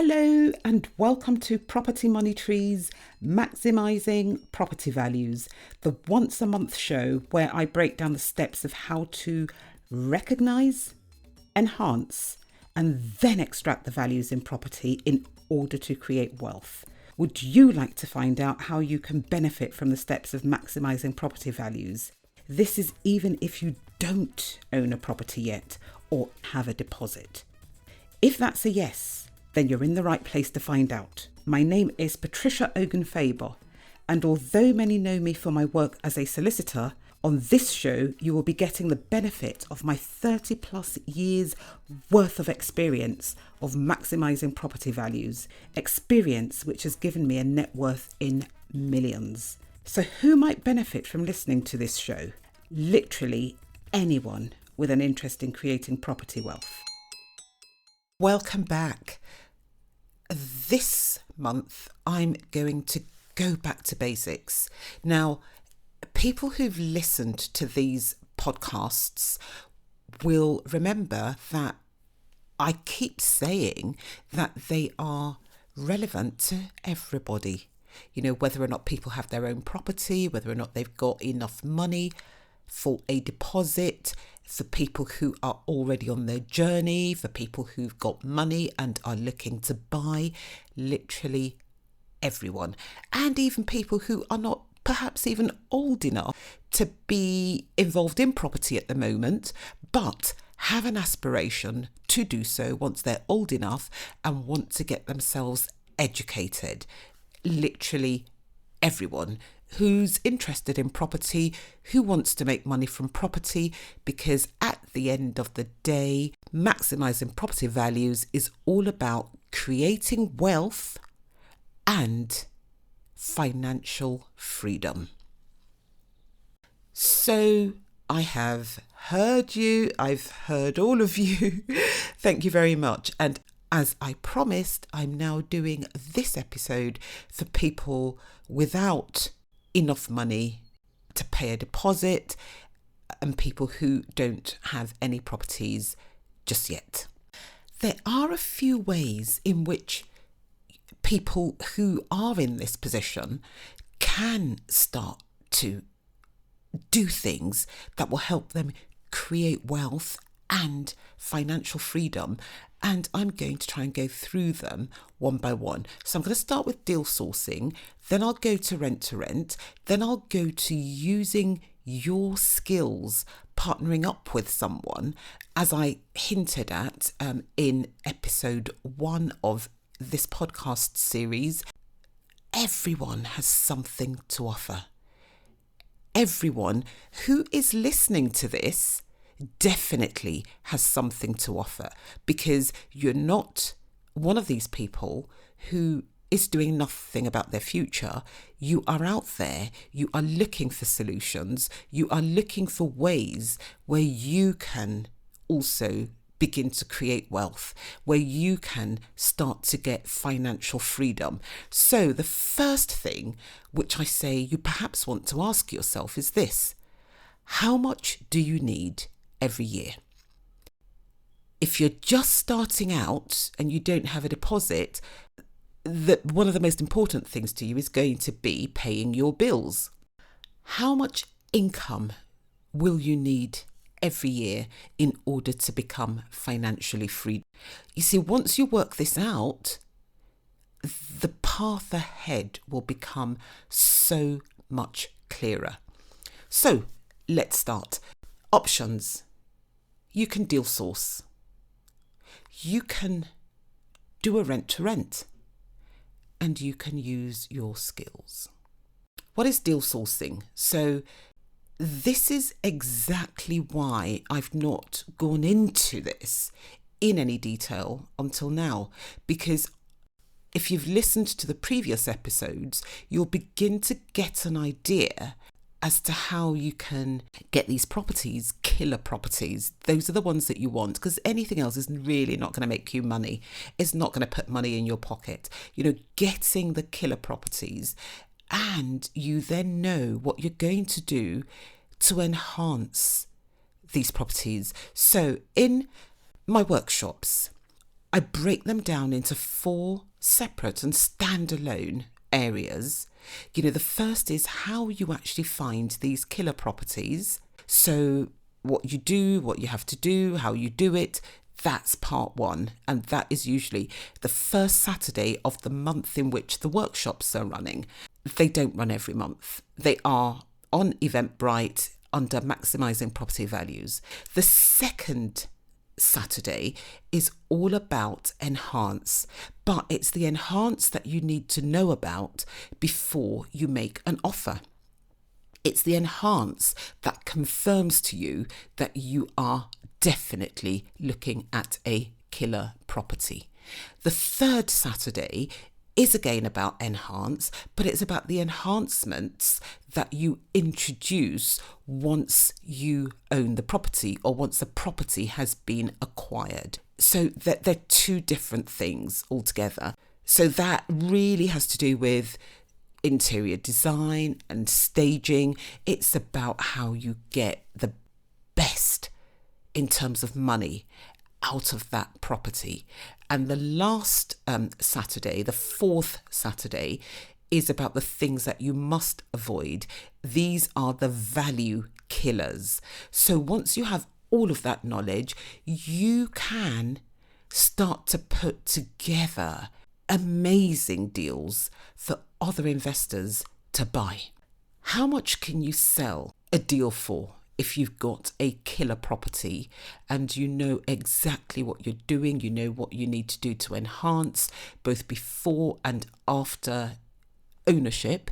Hello and welcome to Property Money Tree's Maximising Property Values, the once a month show where I break down the steps of how to recognise, enhance and then extract the values in property in order to create wealth. Would you like to find out how you can benefit from the steps of maximising property values? This is even if you don't own a property yet or have a deposit. If that's a yes, then you're in the right place to find out. My name is Patricia Faber, and although many know me for my work as a solicitor, on this show you will be getting the benefit of my 30 plus years worth of experience of maximising property values, experience which has given me a net worth in millions. So who might benefit from listening to this show? Literally anyone with an interest in creating property wealth. Welcome back. This month, I'm going to go back to basics. Now, people who've listened to these podcasts will remember that I keep saying that they are relevant to everybody. You know, whether or not people have their own property, whether or not they've got enough money for a deposit, for people who are already on their journey, for people who've got money and are looking to buy, literally everyone. And even people who are not perhaps even old enough to be involved in property at the moment, but have an aspiration to do so once they're old enough and want to get themselves educated. Literally everyone who's interested in property, who wants to make money from property, because at the end of the day, maximising property values is all about creating wealth and financial freedom. So I have heard you, I've heard all of you. Thank you very much. And as I promised, I'm now doing this episode for people without enough money to pay a deposit and people who don't have any properties just yet. There are a few ways in which people who are in this position can start to do things that will help them create wealth and financial freedom. And I'm going to try and go through them one by one. So I'm going to start with deal sourcing, then I'll go to rent, then I'll go to using your skills, partnering up with someone, as I hinted at in episode 1 of this podcast series. Everyone has something to offer. Everyone who is listening to this definitely has something to offer, because you're not one of these people who is doing nothing about their future. You are out there, you are looking for solutions, you are looking for ways where you can also begin to create wealth, where you can start to get financial freedom. So the first thing which I say you perhaps want to ask yourself is this: how much do you need every year? If you're just starting out and you don't have a deposit, one of the most important things to you is going to be paying your bills. How much income will you need every year in order to become financially free? You see, once you work this out, the path ahead will become so much clearer. So let's start. Options. You can deal source. You can do a rent to rent, and you can use your skills. What is deal sourcing? So this is exactly why I've not gone into this in any detail until now, because if you've listened to the previous episodes, you'll begin to get an idea as to how you can get these properties, killer properties. Those are the ones that you want, because anything else is really not going to make you money. It's not going to put money in your pocket. You know, getting the killer properties, and you then know what you're going to do to enhance these properties. So in my workshops, I break them down into 4 separate and standalone areas. The first is how you actually find these killer properties. So what you do, what you have to do, how you do it, that's part 1. And that is usually the first Saturday of the month in which the workshops are running. They don't run every month. They are on Eventbrite under Maximising Property Values. The second Saturday is all about enhance, but it's the enhance that you need to know about before you make an offer. It's the enhance that confirms to you that you are definitely looking at a killer property. The third Saturday is again about enhance, but it's about the enhancements that you introduce once you own the property or once the property has been acquired. So that they're 2 different things altogether. So that really has to do with interior design and staging. It's about how you get the best in terms of money out of that property. And the last Saturday, the 4th Saturday, is about the things that you must avoid. These are the value killers. So once you have all of that knowledge, you can start to put together amazing deals for other investors to buy. How much can you sell a deal for if you've got a killer property and you know exactly what you're doing, you know what you need to do to enhance both before and after ownership,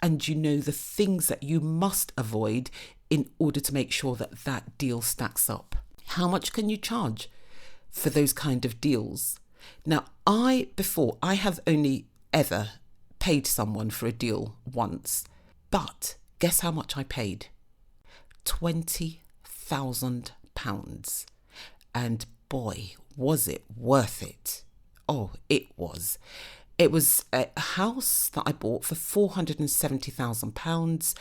and you know the things that you must avoid in order to make sure that that deal stacks up? How much can you charge for those kind of deals? Now, I have only ever paid someone for a deal once, but guess how much I paid? £20,000. And boy, was it worth it. Oh, it was. It was a house that I bought for £470,000.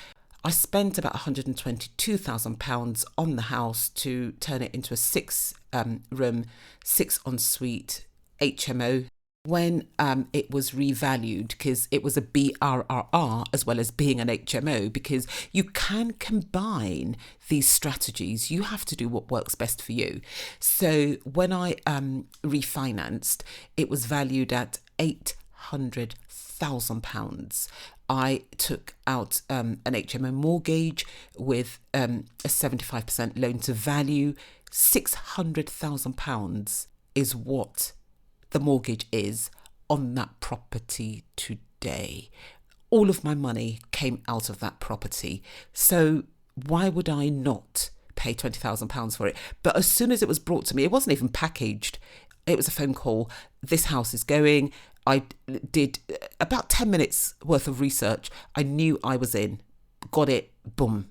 I spent about £122,000 on the house to turn it into a 6-room, 6-ensuite HMO. When it was revalued, because it was a BRRR as well as being an HMO, because you can combine these strategies. You have to do what works best for you. So when I refinanced, it was valued at £800,000. I took out an HMO mortgage with a 75% loan to value. £600,000 is what the mortgage is on that property today. All of my money came out of that property. So why would I not pay £20,000 for it? But as soon as it was brought to me, it wasn't even packaged. It was a phone call. This house is going. I did about 10 minutes worth of research. I knew I was in. Got it. Boom.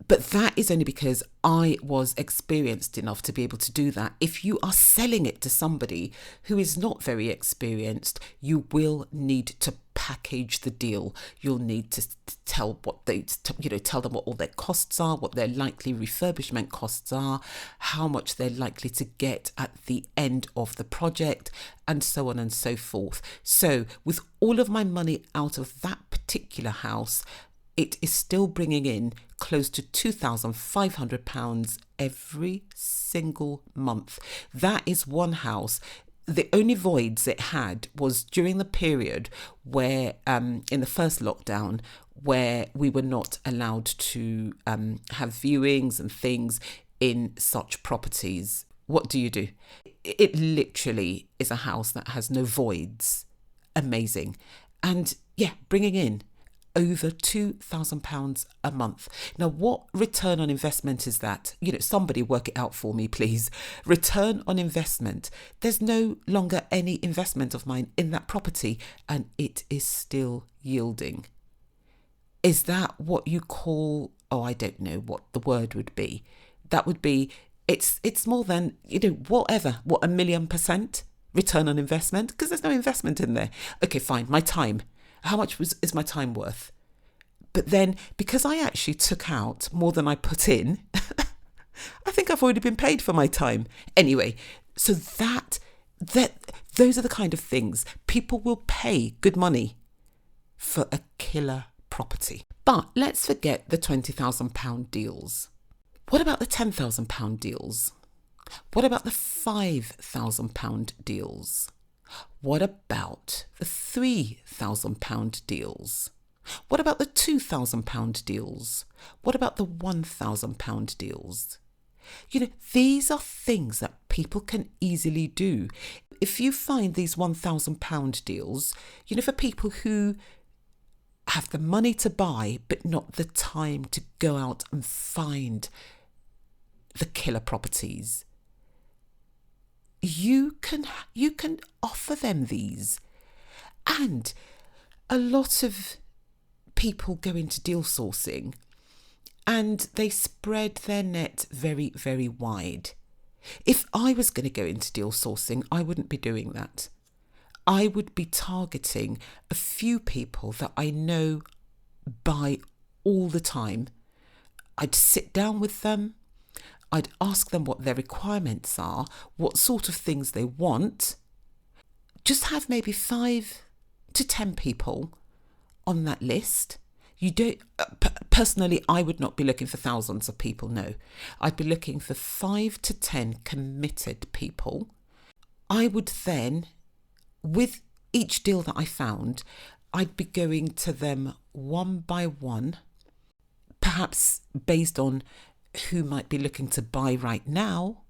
But that is only because I was experienced enough to be able to do that. If you are selling it to somebody who is not very experienced, you will need to package the deal. You'll need to tell tell them what all their costs are, what their likely refurbishment costs are, how much they're likely to get at the end of the project, and so on and so forth. So with all of my money out of that particular house, it is still bringing in close to £2,500 every single month. That is one house. The only voids it had was during the period where, in the first lockdown, where we were not allowed to have viewings and things in such properties. What do? It literally is a house that has no voids. Amazing. And yeah, bringing in over £2,000 a month. Now, what return on investment is that? Somebody work it out for me, please. Return on investment. There's no longer any investment of mine in that property, and it is still yielding. Is that what you call, I don't know what the word would be. That would be, it's more than, what 1,000,000% return on investment? Because there's no investment in there. Okay, fine. My time. How much is my time worth? But then, because I actually took out more than I put in, I think I've already been paid for my time. Anyway, so those are the kind of things people will pay good money for a killer property. But let's forget the £20,000 deals. What about the £10,000 deals? What about the £5,000 deals? What about the £3,000 deals? What about the £2,000 deals? What about the £1,000 deals? These are things that people can easily do. If you find these £1,000 deals, for people who have the money to buy but not the time to go out and find the killer properties, you can offer them these. And a lot of people go into deal sourcing and they spread their net very, very wide. If I was going to go into deal sourcing, I wouldn't be doing that. I would be targeting a few people that I know buy all the time. I'd sit down with them. I'd ask them what their requirements are, what sort of things they want. Just have maybe 5 to 10 people on that list. You don't, personally, I would not be looking for thousands of people, no. I'd be looking for 5 to 10 committed people. I would then, with each deal that I found, I'd be going to them one by one, perhaps based on who might be looking to buy right now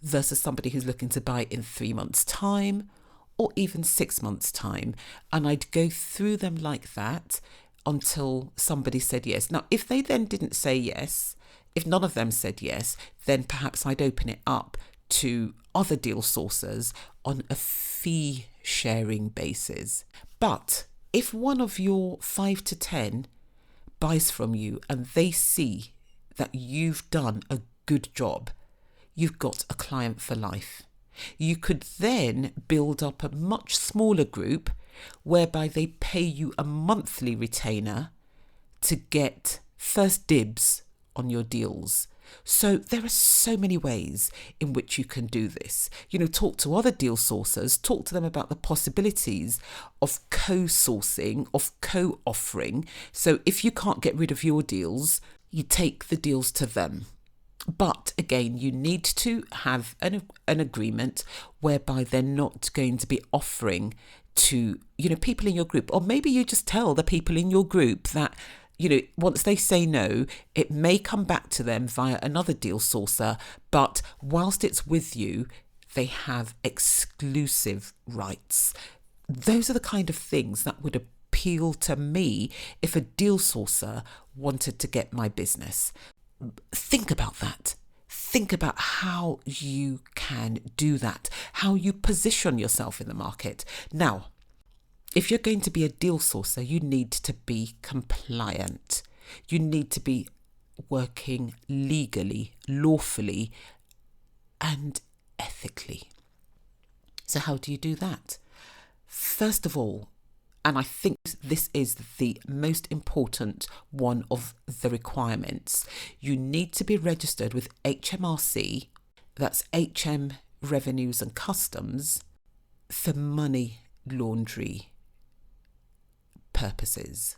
versus somebody who's looking to buy in 3 months' time or even 6 months' time. And I'd go through them like that until somebody said yes. Now, if they then didn't say yes, if none of them said yes, then perhaps I'd open it up to other deal sources on a fee sharing basis. But if one of your 5 to 10 buys from you and they see that you've done a good job, you've got a client for life. You could then build up a much smaller group whereby they pay you a monthly retainer to get first dibs on your deals. So there are so many ways in which you can do this. Talk to other deal sourcers, talk to them about the possibilities of co-sourcing, of co-offering. So if you can't get rid of your deals, you take the deals to them. But again, you need to have an agreement whereby they're not going to be offering to, people in your group, or maybe you just tell the people in your group that, once they say no, it may come back to them via another deal sourcer, but whilst it's with you, they have exclusive rights. Those are the kind of things that would appeal to me if a deal sourcer wanted to get my business. Think about that. Think about how you can do that, how you position yourself in the market. Now, if you're going to be a deal sourcer, you need to be compliant. You need to be working legally, lawfully, and ethically. So how do you do that? First of all, and I think this is the most important one of the requirements, you need to be registered with HMRC, that's HM Revenues and Customs, for money laundering purposes.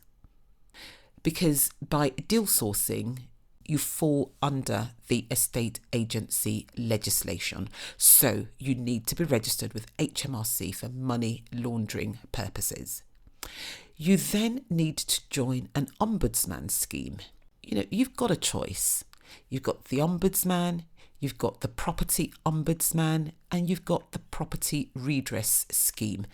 Because by deal sourcing, you fall under the estate agency legislation. So you need to be registered with HMRC for money laundering purposes. You then need to join an ombudsman scheme. You've got a choice. You've got the ombudsman, you've got the property ombudsman, and you've got the property redress scheme.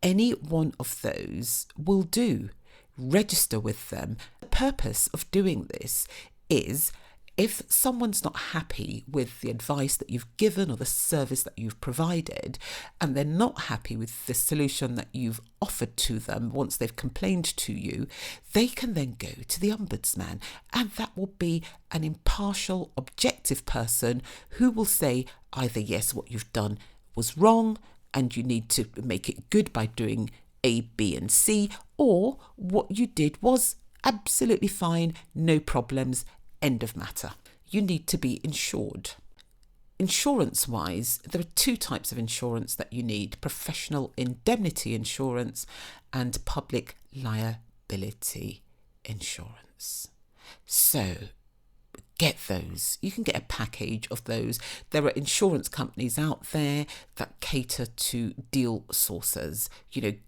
Any one of those will do. Register with them. The purpose of doing this is if someone's not happy with the advice that you've given or the service that you've provided, and they're not happy with the solution that you've offered to them once they've complained to you, they can then go to the ombudsman, and that will be an impartial, objective person who will say either yes, what you've done was wrong and you need to make it good by doing A, B and C, or what you did was absolutely fine, no problems, end of matter. You need to be insured. Insurance wise, there are two types of insurance that you need: professional indemnity insurance and public liability insurance. So get those. You can get a package of those. There are insurance companies out there that cater to deal sourcers.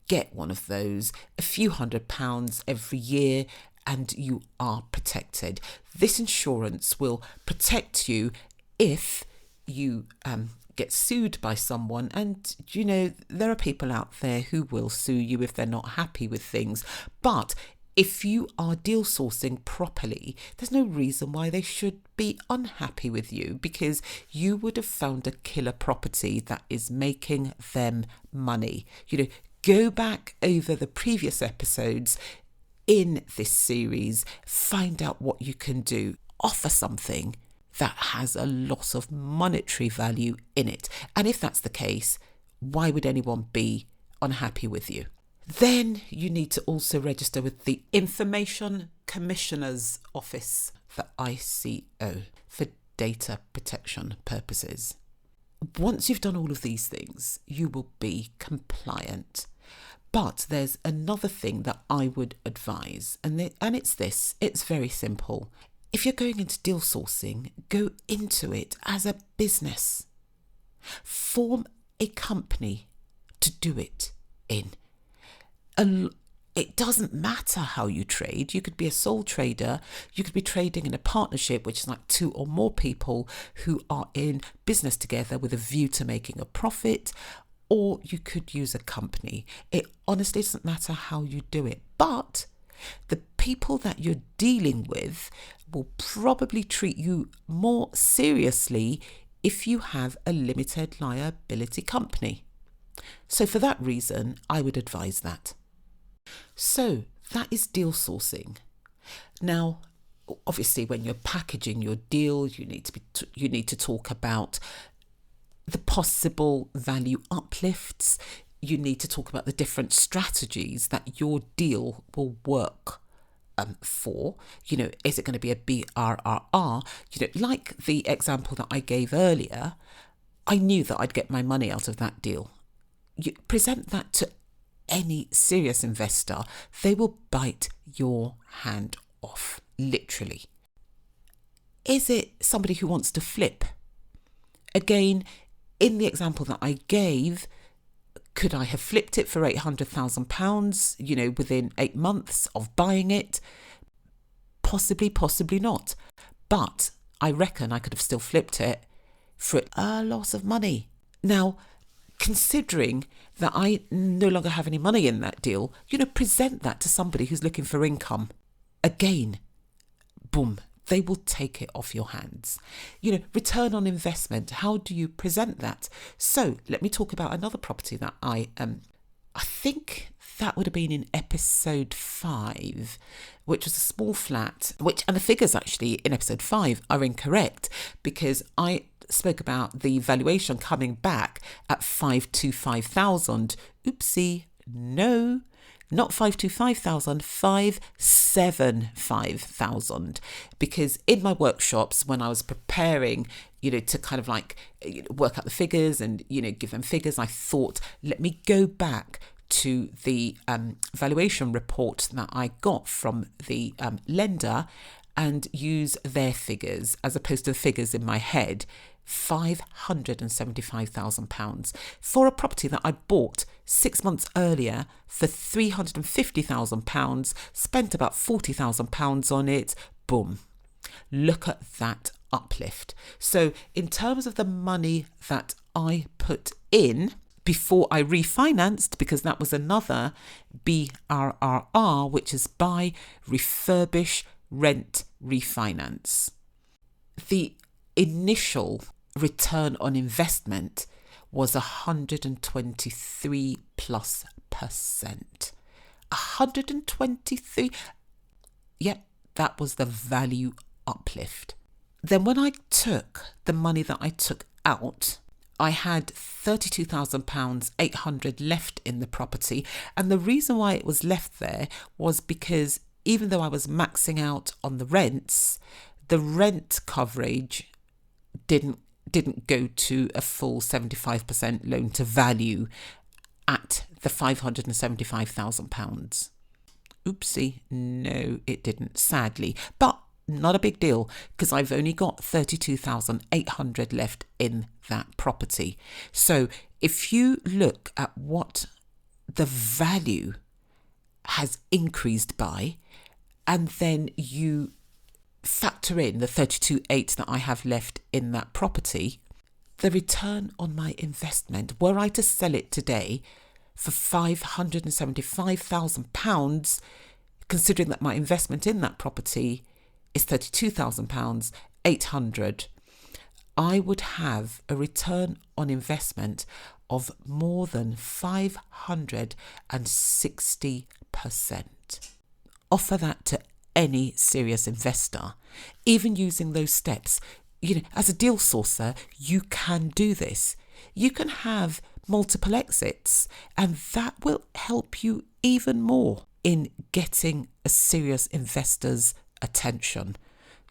Get one of those, a few £100 every year, and you are protected. This insurance will protect you if you get sued by someone, and there are people out there who will sue you if they're not happy with things. But if you are deal sourcing properly, there's no reason why they should be unhappy with you, because you would have found a killer property that is making them money. Go back over the previous episodes in this series, find out what you can do. Offer something that has a lot of monetary value in it. And if that's the case, why would anyone be unhappy with you? Then you need to also register with the Information Commissioner's Office, the ICO, for data protection purposes. Once you've done all of these things, you will be compliant. But there's another thing that I would advise, and it's this. It's very simple. If you're going into deal sourcing, go into it as a business. Form a company to do it in. It doesn't matter how you trade. You could be a sole trader. You could be trading in a partnership, which is like two or more people who are in business together with a view to making a profit. Or you could use a company. It honestly doesn't matter how you do it. But the people that you're dealing with will probably treat you more seriously if you have a limited liability company. So for that reason, I would advise that. So that is deal sourcing. Now, obviously, when you're packaging your deal, you need to talk about the possible value uplifts. You need to talk about the different strategies that your deal will work for. Is it going to be a BRRR? Like the example that I gave earlier, I knew that I'd get my money out of that deal. You present that to any serious investor, they will bite your hand off, literally. Is it somebody who wants to flip? Again, in the example that I gave, could I have flipped it for £800,000, within 8 months of buying it? Possibly, possibly not. But I reckon I could have still flipped it for a lot of money. Now, considering that I no longer have any money in that deal, present that to somebody who's looking for income. Again, boom, they will take it off your hands. Return on investment, how do you present that? So let me talk about another property that I think that would have been in episode 5, which was a small flat, and the figures actually in episode 5 are incorrect, because I spoke about the valuation coming back at 525,000. Oopsie, no, not 525,000, 575,000. Because in my workshops, when I was preparing, to kind of like work out the figures and, give them figures, I thought, let me go back to the valuation report that I got from the lender and use their figures as opposed to the figures in my head. £575,000 for a property that I bought 6 months earlier for £350,000, spent about £40,000 on it. Boom. Look at that uplift. So in terms of the money that I put in before I refinanced, because that was another BRRR, which is buy, refurbish, rent, refinance. The initial return on investment was 123+%. 123. Yep, that was the value uplift. Then when I took the money that I took out, I had £32,800 left in the property. And the reason why it was left there was because even though I was maxing out on the rents, the rent coverage didn't didn't go to a full 75% loan to value at the £575,000. Oopsie, no, it didn't, sadly. But not a big deal, because I've only got 32,800 left in that property. So if you look at what the value has increased by, and then you factor in the 32,800 that I have left in that property, the return on my investment, were I to sell it today for £575,000, considering that my investment in that property is £32,800, I would have a return on investment of more than 560%. Offer that to any serious investor, even using those steps. As a deal sourcer, you can do this. You can have multiple exits, and that will help you even more in getting a serious investor's attention.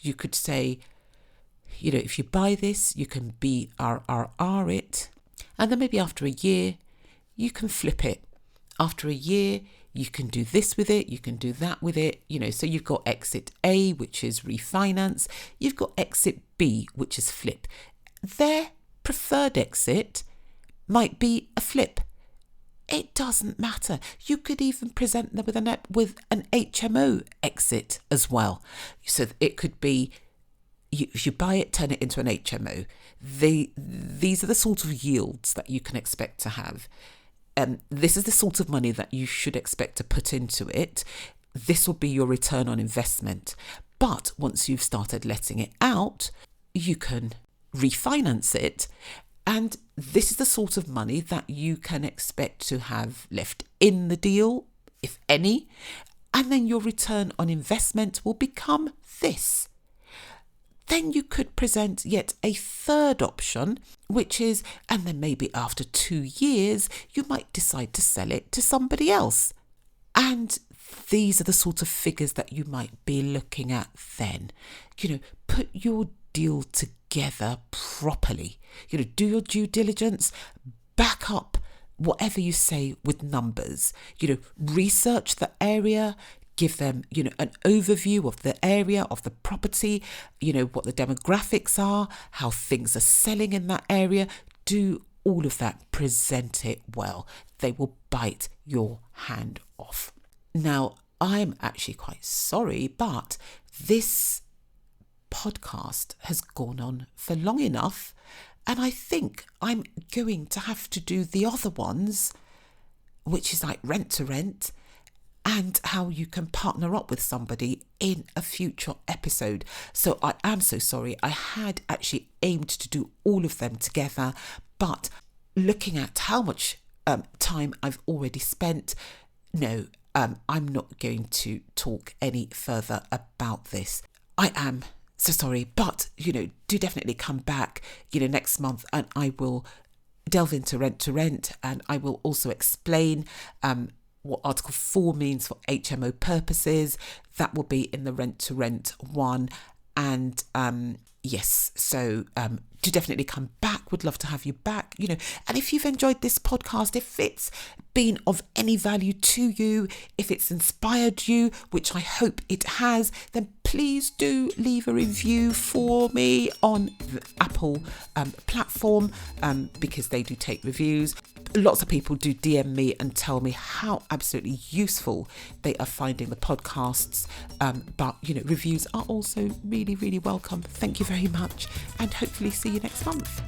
You could say, if you buy this, you can BRRR it, and then maybe after a year, you can flip it. After a year, you can do this with it, you can do that with it, so you've got exit A, which is refinance, you've got exit B, which is flip. Their preferred exit might be a flip. It doesn't matter. You could even present them with an HMO exit as well. So it could be, if you buy it, turn it into an HMO. These are the sort of yields that you can expect to have. This is the sort of money that you should expect to put into it. This will be your return on investment. But once you've started letting it out, you can refinance it. And this is the sort of money that you can expect to have left in the deal, if any. And then your return on investment will become this. Then you could present yet a third option, which is, and then maybe after 2 years, you might decide to sell it to somebody else. And these are the sort of figures that you might be looking at then. Put your deal together properly. Do your due diligence, back up whatever you say with numbers. Research the area, give them, an overview of the area, of the property, what the demographics are, how things are selling in that area. Do all of that, present it well. They will bite your hand off. Now, I'm actually quite sorry, but this podcast has gone on for long enough, and I think I'm going to have to do the other ones, which is like rent to rent, and how you can partner up with somebody in a future episode. So I am so sorry. I had actually aimed to do all of them together, but looking at how much time I've already spent, no, I'm not going to talk any further about this. I am so sorry, but, do definitely come back, next month, and I will delve into rent to rent, and I will also explain what Article 4 means for HMO purposes. That will be in the rent to rent one. And yes, so do definitely come back. Would love to have you back, and if you've enjoyed this podcast, if it's been of any value to you, if it's inspired you, which I hope it has, then please do leave a review for me on the Apple platform, because they do take reviews. Lots of people do DM me and tell me how absolutely useful they are finding the podcasts. But, reviews are also really, really welcome. Thank you very much, and hopefully see you next month.